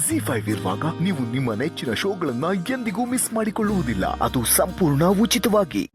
ZEE5 ಇರುವಾಗ ನೀವು ನಿಮ್ಮ ನೆಚ್ಚಿನ ಶೋಗಳನ್ನ ಎಂದಿಗೂ ಮಿಸ್ ಮಾಡಿಕೊಳ್ಳುವುದಿಲ್ಲ. ಅದು ಸಂಪೂರ್ಣ ಉಚಿತವಾಗಿ.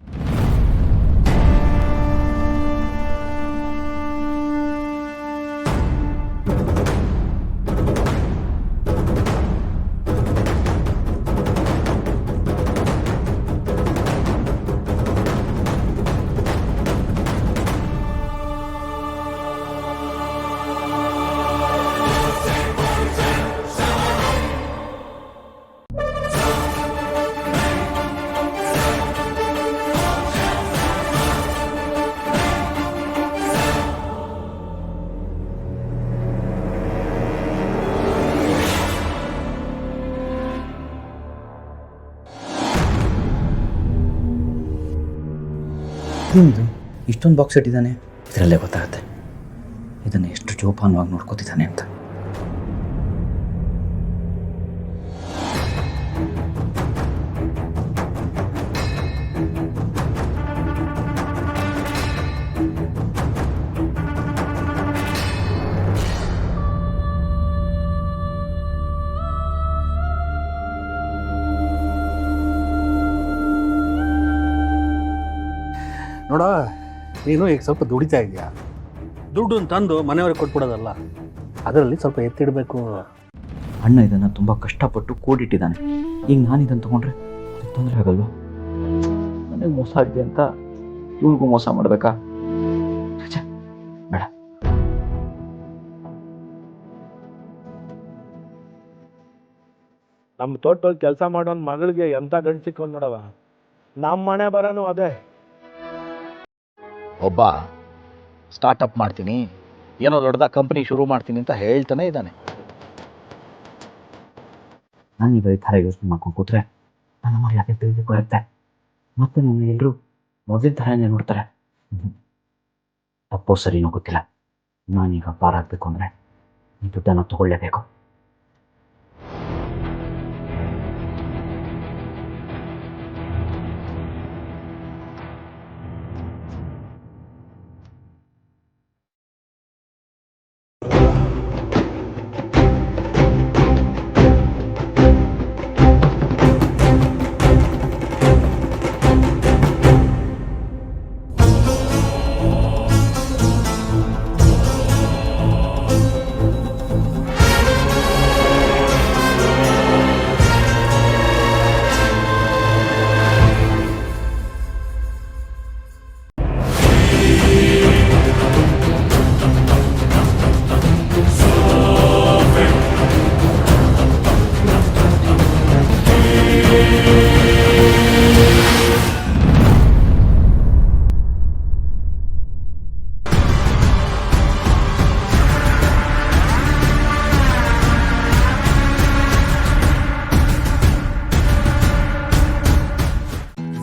ಏನಿದು ಇಷ್ಟೊಂದು ಬಾಕ್ಸ್ ಇಟ್ಟಿದ್ದಾನೆ? ಇದರಲ್ಲೇ ಗೊತ್ತಾಗುತ್ತೆ ಇದನ್ನು ಎಷ್ಟು ಜೋಪಾನವಾಗಿ ನೋಡ್ಕೋತಿದ್ದಾನೆ ಅಂತ. ನೋಡ, ನೀನು ಈಗ ಸ್ವಲ್ಪ ದುಡಿತಾ ಇದೆಯಾ, ದುಡ್ಡು ತಂದು ಮನೆಯವ್ರಿಗೆ ಕೊಟ್ಬಿಡೋದಲ್ಲ, ಅದರಲ್ಲಿ ಸ್ವಲ್ಪ ಎತ್ತಿಡಬೇಕು. ಅಣ್ಣ ಇದನ್ನು ತುಂಬ ಕಷ್ಟಪಟ್ಟು ಕೂಡಿಟ್ಟಿದ್ದಾನೆ. ಈಗ ನಾನು ಇದನ್ನು ತೊಗೊಂಡ್ರೆ ತೊಂದರೆ ಆಗಲ್ವಾ? ನನಗೆ ಮೋಸ ಆಗಿದೆ ಅಂತ ಇವ್ರಿಗೂ ಮೋಸ ಮಾಡಬೇಕಾ? ಬೇಡ. ನಮ್ಮ ತೋಟದಲ್ಲಿ ಕೆಲಸ ಮಾಡೋನ್ ಮಗಳಿಗೆ ಎಂತ ಗಂಡು ಸಿಕ್ಕೊಂಡ್ ನೋಡವ. ನಮ್ಮ ಮನೆ ಬರೋನು ಅದೇ. ಒಬ್ಬ ಸ್ಟಾರ್ಟಪ್ ಮಾಡ್ತೀನಿ, ಏನೋ ದೊಡ್ಡದ ಕಂಪ್ನಿ ಶುರು ಮಾಡ್ತೀನಿ ಅಂತ ಹೇಳ್ತಾನೆ ಇದ್ದಾನೆ. ನಾನೀಗ ಈ ಥರ ಯೋಚನೆ ಮಾಡ್ಕೊಂಡು ಕೂತ್ರೆ ನನ್ನ ಮಗ ಯಾಕೆ ತಿಳಿದುಕೊಳ್ಳುತ್ತೆ, ಮತ್ತೆ ನನ್ನ ಎಲ್ಲರೂ ಮೊದಲಿನ ಥರನೇ ನೋಡ್ತಾರೆ. ತಪ್ಪೋ ಸರಿನೋ ಗೊತ್ತಿಲ್ಲ. ನಾನೀಗ ಪಾರಾಗಬೇಕು ಅಂದರೆ ಈ ದುಡ್ಡನ್ನು ತಗೊಳ್ಳೇಬೇಕು.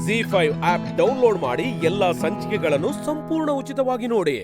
ZEE5 ಆಪ್ ಡೌನ್ಲೋಡ್ ಮಾಡಿ ಎಲ್ಲಾ ಸಂಚಿಕೆಗಳನ್ನು ಸಂಪೂರ್ಣ ಉಚಿತವಾಗಿ ನೋಡಿ.